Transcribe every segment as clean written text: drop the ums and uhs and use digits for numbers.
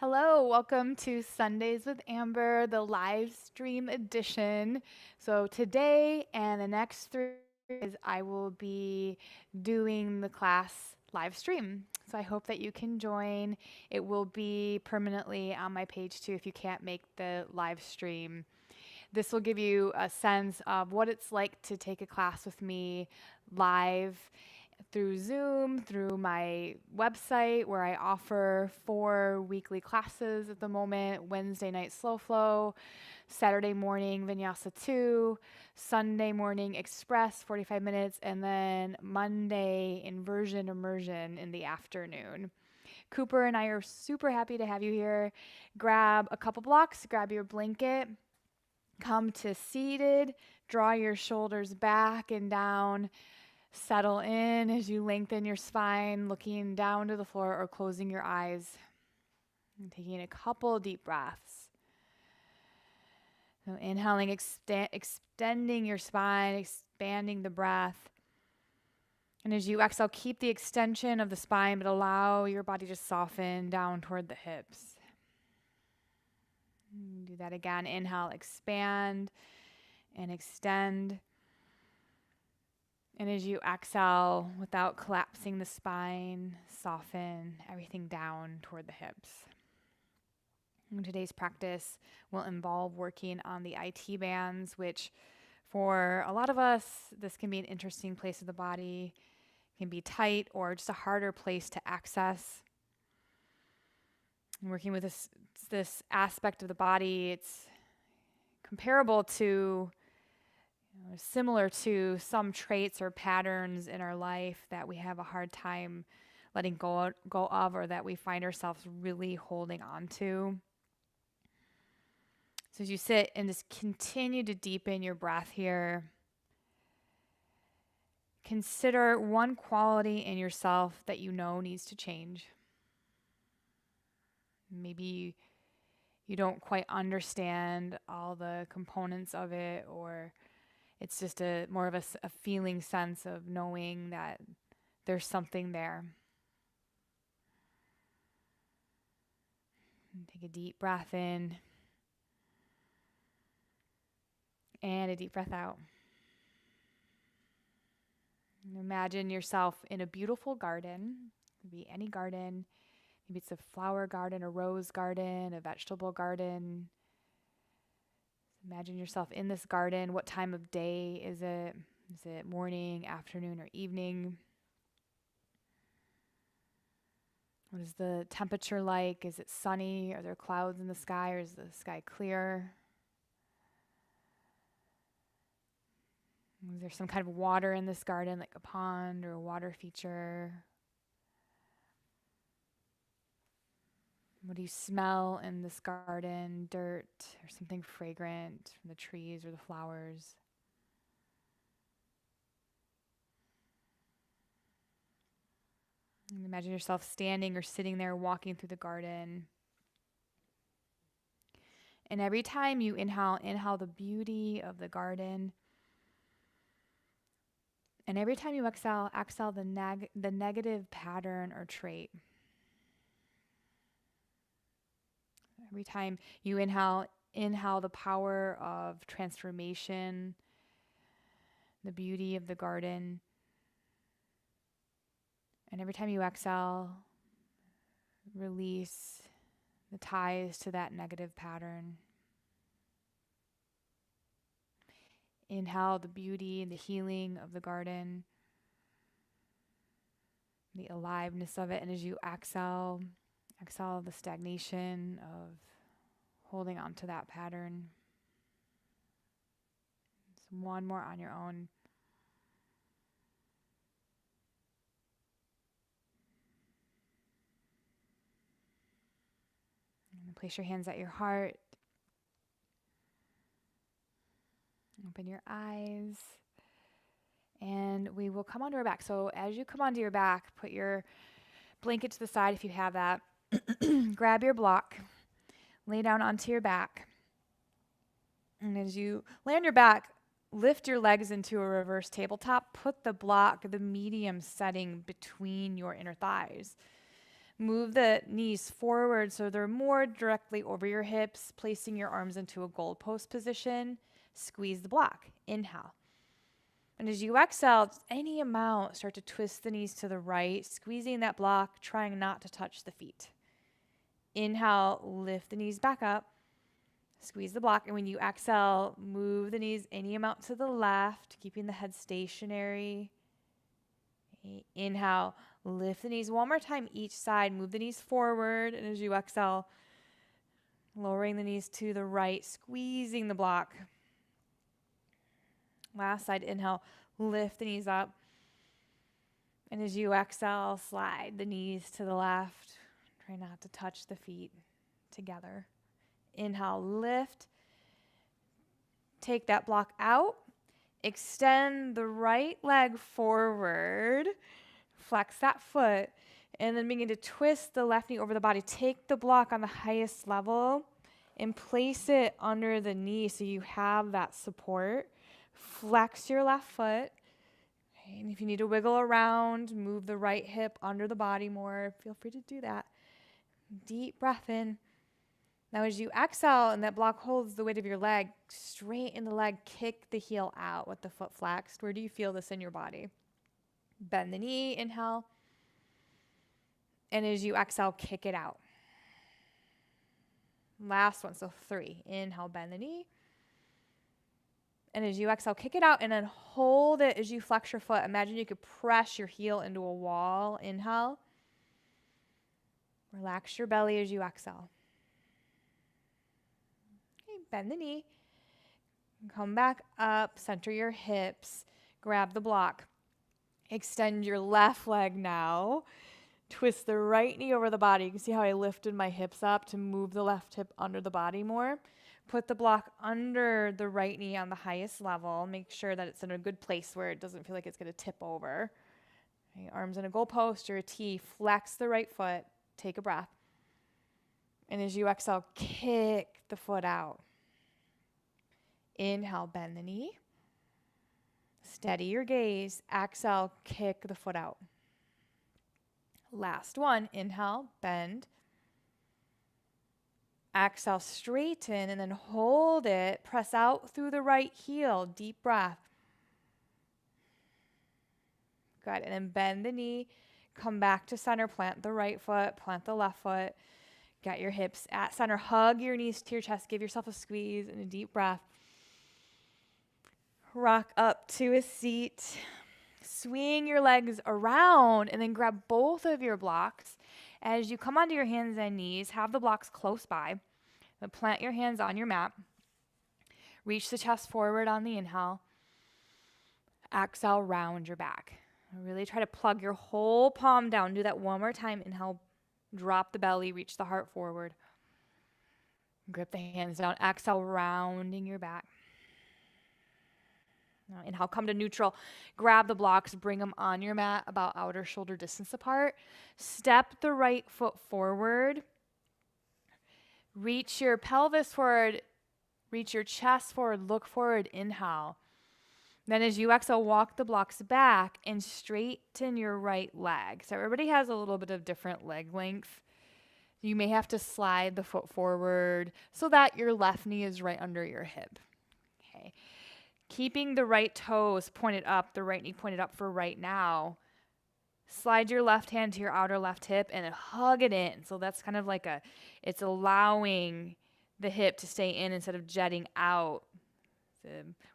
Hello, welcome to Sundays with Amber, the live stream edition. So today and the next 3 days, I will be doing the class live stream. So I hope that you can join. It will be permanently on my page too if you can't make the live stream. This will give you a sense of what it's like to take a class with me live through Zoom, through my website where I offer 4 weekly classes at the moment: Wednesday night slow flow, Saturday morning vinyasa 2, Sunday morning express 45 minutes, and then Monday inversion immersion in the afternoon. Cooper and I are super happy to have you here. Grab a couple blocks, grab your blanket, come to seated, draw your shoulders back and down. Settle in as you lengthen your spine, looking down to the floor or closing your eyes. And taking a couple deep breaths. So inhaling, extending your spine, expanding the breath. And as you exhale, keep the extension of the spine, but allow your body to soften down toward the hips. And do that again. Inhale, expand and extend. And as you exhale, without collapsing the spine, soften everything down toward the hips. And today's practice will involve working on the IT bands, which for a lot of us, this can be an interesting place of the body. It can be tight or just a harder place to access. And working with this aspect of the body, it's comparable to, similar to some traits or patterns in our life that we have a hard time letting go of, or that we find ourselves really holding on to. So as you sit and just continue to deepen your breath here, consider one quality in yourself that you know needs to change. Maybe you don't quite understand all the components of it, or it's just more of a feeling sense of knowing that there's something there. And take a deep breath in and a deep breath out. And imagine yourself in a beautiful garden. It could be any garden. Maybe it's a flower garden, a rose garden, a vegetable garden. Imagine yourself in this garden. What time of day is it? Is it morning, afternoon, or evening? What is the temperature like? Is it sunny? Are there clouds in the sky, or is the sky clear? Is there some kind of water in this garden, like a pond or a water feature? What do you smell in this garden? Dirt or something fragrant from the trees or the flowers? And imagine yourself standing or sitting there walking through the garden. And every time you inhale the beauty of the garden. And every time you exhale the negative pattern or trait. Every time you inhale the power of transformation, the beauty of the garden. And every time you exhale, release the ties to that negative pattern. Inhale the beauty and the healing of the garden, the aliveness of it. And as you exhale the stagnation of holding on to that pattern. Just one more on your own. And place your hands at your heart. Open your eyes. And we will come onto our back. So as you come onto your back, put your blanket to the side if you have that. Grab your block. Lay down onto your back. And as you lay on your back, lift your legs into a reverse tabletop. Put the block, the medium setting between your inner thighs. Move the knees forward so they're more directly over your hips, placing your arms into a goalpost position. Squeeze the block. Inhale. And as you exhale, any amount, start to twist the knees to the right, squeezing that block, trying not to touch the feet. Inhale, lift the knees back up, squeeze the block. And when you exhale, move the knees any amount to the left, keeping the head stationary. Inhale, lift the knees one more time each side, move the knees forward. And as you exhale, lowering the knees to the right, squeezing the block. Last side, inhale, lift the knees up. And as you exhale, slide the knees to the left. Try not to touch the feet together. Inhale, lift. Take that block out. Extend the right leg forward. Flex that foot. And then begin to twist the left knee over the body. Take the block on the highest level and place it under the knee so you have that support. Flex your left foot. Okay, and if you need to wiggle around, move the right hip under the body more, feel free to do that. Deep breath in. Now as you exhale and that block holds the weight of your leg, straighten the leg, kick the heel out with the foot flexed. Where do you feel this in your body? Bend the knee, inhale. And as you exhale, kick it out. Last one, so 3. Inhale, bend the knee. And as you exhale, kick it out and then hold it as you flex your foot. Imagine you could press your heel into a wall. Inhale. Relax your belly as you exhale. Okay, bend the knee. Come back up, center your hips, grab the block. Extend your left leg now. Twist the right knee over the body. You can see how I lifted my hips up to move the left hip under the body more. Put the block under the right knee on the highest level. Make sure that it's in a good place where it doesn't feel like it's going to tip over. Okay, arms in a goalpost or a T. Flex the right foot. Take a breath. And as you exhale, kick the foot out. Inhale, bend the knee. Steady your gaze. Exhale, kick the foot out. Last one. Inhale, bend. Exhale, straighten, and then hold it. Press out through the right heel. Deep breath. Good. And then bend the knee. Come back to center. Plant the right foot. Plant the left foot. Get your hips at center. Hug your knees to your chest. Give yourself a squeeze and a deep breath. Rock up to a seat. Swing your legs around and then grab both of your blocks. As you come onto your hands and knees, have the blocks close by. Then plant your hands on your mat. Reach the chest forward on the inhale. Exhale, round your back. Really try to plug your whole palm down. Do that one more time. Inhale, drop the belly, reach the heart forward. Grip the hands down. Exhale, rounding your back. Now inhale, come to neutral. Grab the blocks, bring them on your mat about outer shoulder distance apart. Step the right foot forward. Reach your pelvis forward. Reach your chest forward. Look forward. Inhale. Then as you exhale, walk the blocks back and straighten your right leg. So everybody has a little bit of different leg length. You may have to slide the foot forward so that your left knee is right under your hip. Okay. Keeping the right toes pointed up, the right knee pointed up for right now. Slide your left hand to your outer left hip and hug it in. So that's kind of like it's allowing the hip to stay in instead of jetting out. So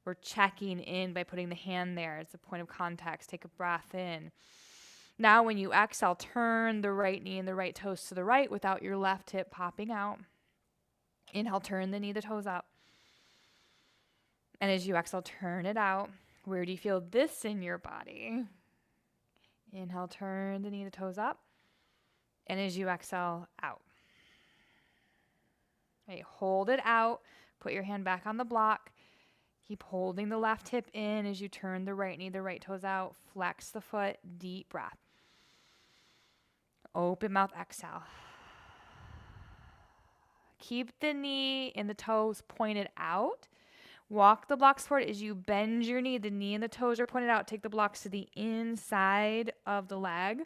we're checking in by putting the hand there. It's a point of contact. Take a breath in. Now when you exhale, turn the right knee and the right toes to the right without your left hip popping out. Inhale, turn the knee, the toes up. And as you exhale, turn it out. Where do you feel this in your body? Inhale, turn the knee, the toes up. And as you exhale, out. Okay, hold it out. Put your hand back on the block. Keep holding the left hip in as you turn the right knee, the right toes out. Flex the foot. Deep breath. Open mouth, exhale. Keep the knee and the toes pointed out. Walk the blocks forward as you bend your knee. The knee and the toes are pointed out. Take the blocks to the inside of the leg.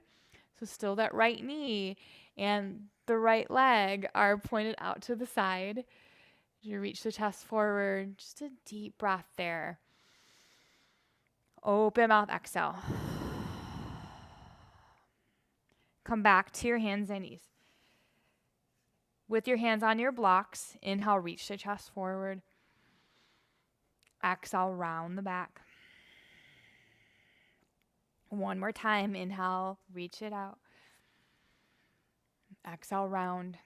So still that right knee. and the right leg are pointed out to the side. You reach the chest forward, just a deep breath there. Open mouth, exhale. Come back to your hands and knees. With your hands on your blocks, inhale, reach the chest forward. Exhale, round the back. One more time, inhale, reach it out. Exhale, round.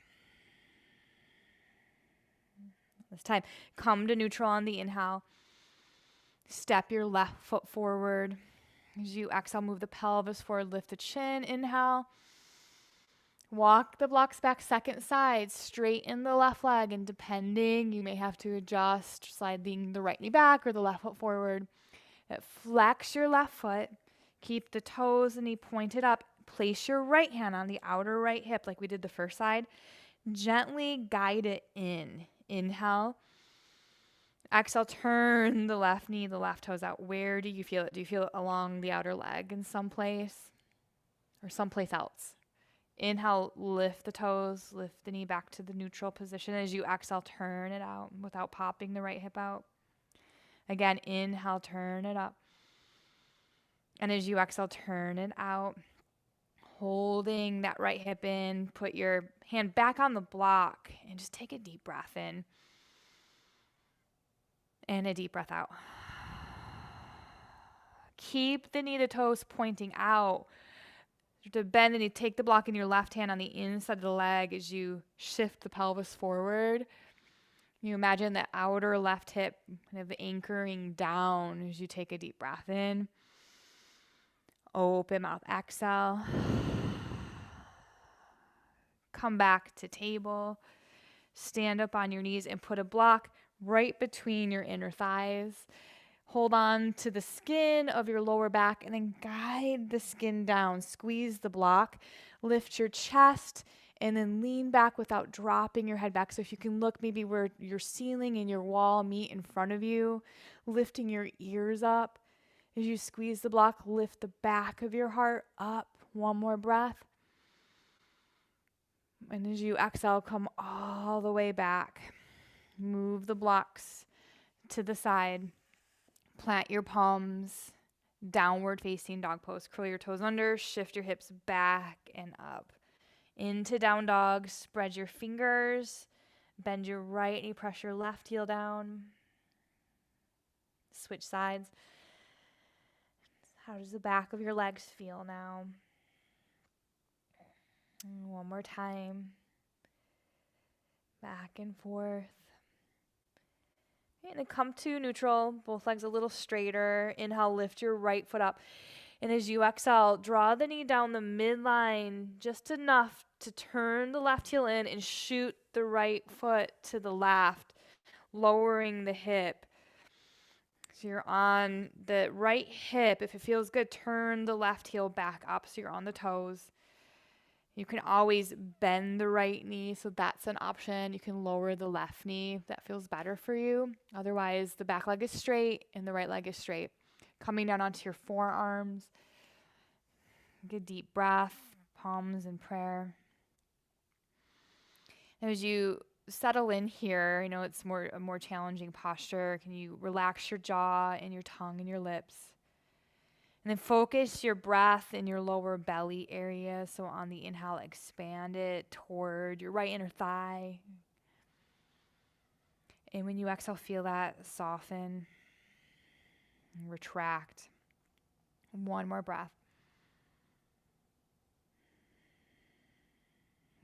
This time, come to neutral on the inhale. Step your left foot forward. As you exhale, move the pelvis forward, lift the chin, inhale. Walk the blocks back second side, straighten the left leg, and depending, you may have to adjust, sliding the right knee back or the left foot forward. Flex your left foot, keep the toes and knee pointed up. Place your right hand on the outer right hip like we did the first side. Gently guide it in. Inhale. Exhale, turn the left knee, the left toes out. Where do you feel it? Do you feel it along the outer leg in some place or someplace else? Inhale, lift the toes, lift the knee back to the neutral position. As you exhale, turn it out without popping the right hip out. Again, inhale, turn it up. And as you exhale, turn it out. Holding that right hip in, put your hand back on the block and just take a deep breath in. And a deep breath out. Keep the knee to toes pointing out. To bend the knee, take the block in your left hand on the inside of the leg as you shift the pelvis forward. You imagine the outer left hip kind of anchoring down as you take a deep breath in. Open mouth, exhale. Come back to table. Stand up on your knees and put a block right between your inner thighs. Hold on to the skin of your lower back and then guide the skin down. Squeeze the block. Lift your chest and then lean back without dropping your head back. So if you can look maybe where your ceiling and your wall meet in front of you, lifting your ears up. As you squeeze the block, lift the back of your heart up. One more breath. And as you exhale, come all the way back. Move the blocks to the side. Plant your palms, downward facing dog pose. Curl your toes under, shift your hips back and up. Into down dog, spread your fingers, bend your right knee, press your left heel down. Switch sides. How does the back of your legs feel now? And one more time. Back and forth. And then come to neutral, both legs a little straighter. Inhale, lift your right foot up. And as you exhale, draw the knee down the midline just enough to turn the left heel in and shoot the right foot to the left, lowering the hip. So you're on the right hip. If it feels good, turn the left heel back up so you're on the toes. You can always bend the right knee, so that's an option. You can lower the left knee if that feels better for you. Otherwise, the back leg is straight and the right leg is straight. Coming down onto your forearms. Good deep breath, palms in prayer. And as you settle in here, I know it's a more challenging posture. Can you relax your jaw and your tongue and your lips? And then focus your breath in your lower belly area. So on the inhale, expand it toward your right inner thigh. And when you exhale, feel that soften and retract. One more breath.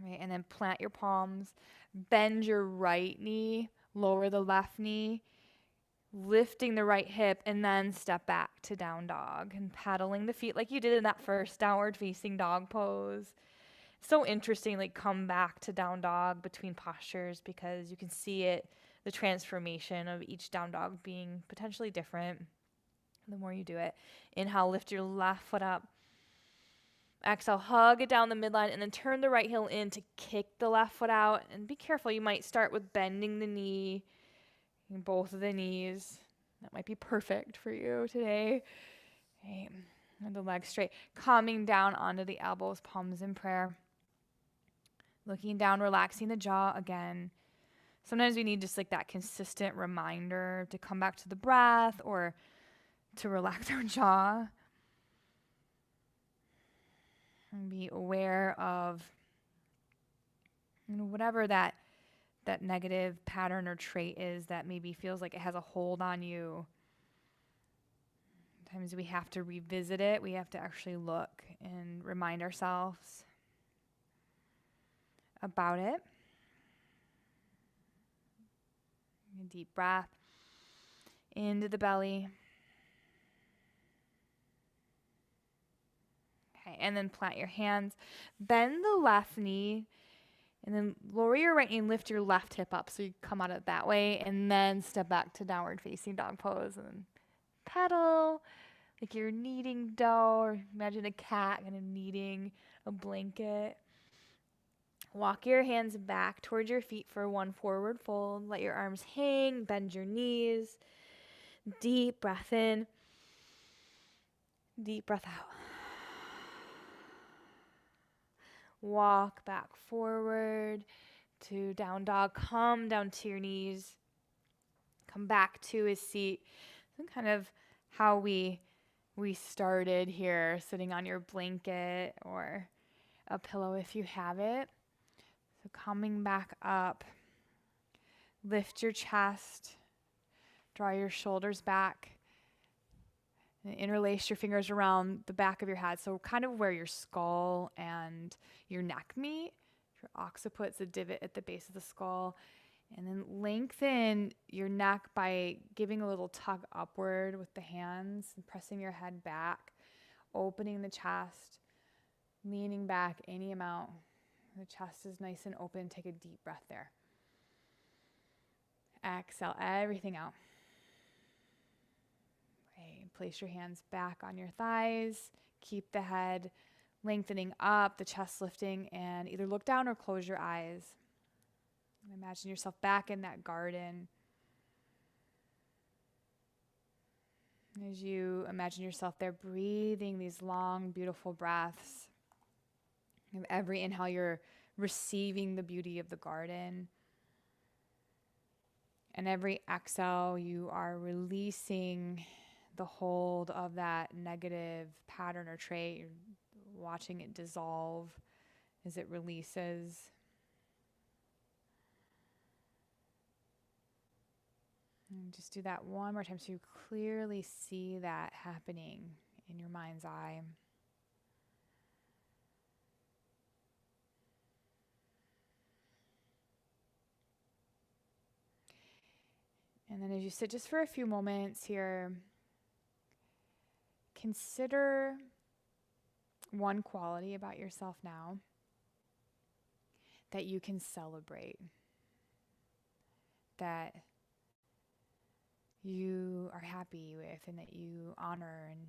Right, and then plant your palms. Bend your right knee. Lower the left knee. Lifting the right hip and then step back to down dog and paddling the feet like you did in that first downward facing dog pose. So interesting, like come back to down dog between postures because you can see it, the transformation of each down dog being potentially different the more you do it. Inhale, lift your left foot up. Exhale, hug it down the midline and then turn the right heel in to kick the left foot out. And be careful, you might start with bending the knee. Both of the knees. That might be perfect for you today. And the legs straight. Coming down onto the elbows, palms in prayer. Looking down, relaxing the jaw again. Sometimes we need just like that consistent reminder to come back to the breath or to relax our jaw. And be aware of whatever that negative pattern or trait is that maybe feels like it has a hold on you. Sometimes we have to revisit it. We have to actually look and remind ourselves about it. A deep breath into the belly. Okay, and then plant your hands. Bend the left knee. And then lower your right knee and lift your left hip up so you come out of that way. And then step back to downward facing dog pose. And pedal like you're kneading dough. Or imagine a cat kind of kneading a blanket. Walk your hands back towards your feet for one forward fold. Let your arms hang. Bend your knees. Deep breath in. Deep breath out. Walk back forward to down dog. Come down to your knees. Come back to a seat. So kind of how we started here, sitting on your blanket or a pillow if you have it. So coming back up. Lift your chest. Draw your shoulders back. And interlace your fingers around the back of your head. So kind of where your skull and your neck meet. Your occiput's a divot at the base of the skull. And then lengthen your neck by giving a little tug upward with the hands and pressing your head back. Opening the chest. Leaning back any amount. The chest is nice and open. Take a deep breath there. Exhale everything out. Place your hands back on your thighs. Keep the head lengthening up, the chest lifting, and either look down or close your eyes. Imagine yourself back in that garden. As you imagine yourself there breathing these long, beautiful breaths. And every inhale, you're receiving the beauty of the garden. And every exhale, you are releasing the hold of that negative pattern or trait. You're watching it dissolve as it releases. And just do that one more time so you clearly see that happening in your mind's eye. And then as you sit just for a few moments here, consider one quality about yourself now that you can celebrate, that you are happy with and that you honor, and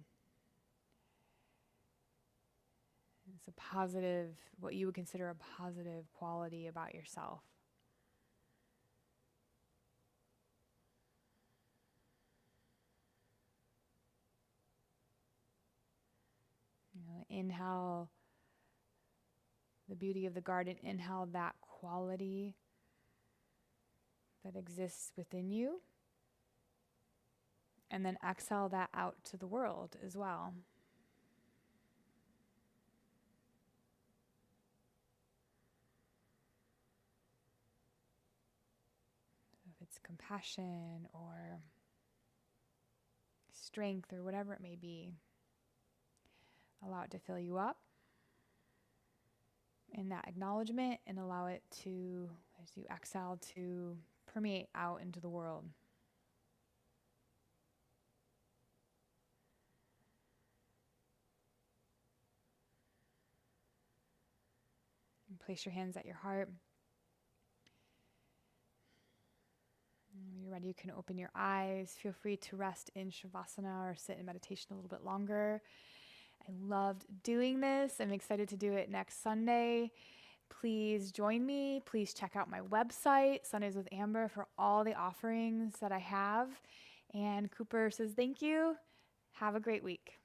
it's a positive, what you would consider a positive quality about yourself. Inhale the beauty of the garden, inhale that quality that exists within you, and then exhale that out to the world as well. So if it's compassion or strength or whatever it may be, allow it to fill you up in that acknowledgement, and allow it to, as you exhale, to permeate out into the world. And place your hands at your heart. When you're ready, you can open your eyes. Feel free to rest in Shavasana or sit in meditation a little bit longer. I loved doing this. I'm excited to do it next Sunday. Please join me. Please check out my website, Sundays with Amber, for all the offerings that I have. And Cooper says thank you. Have a great week.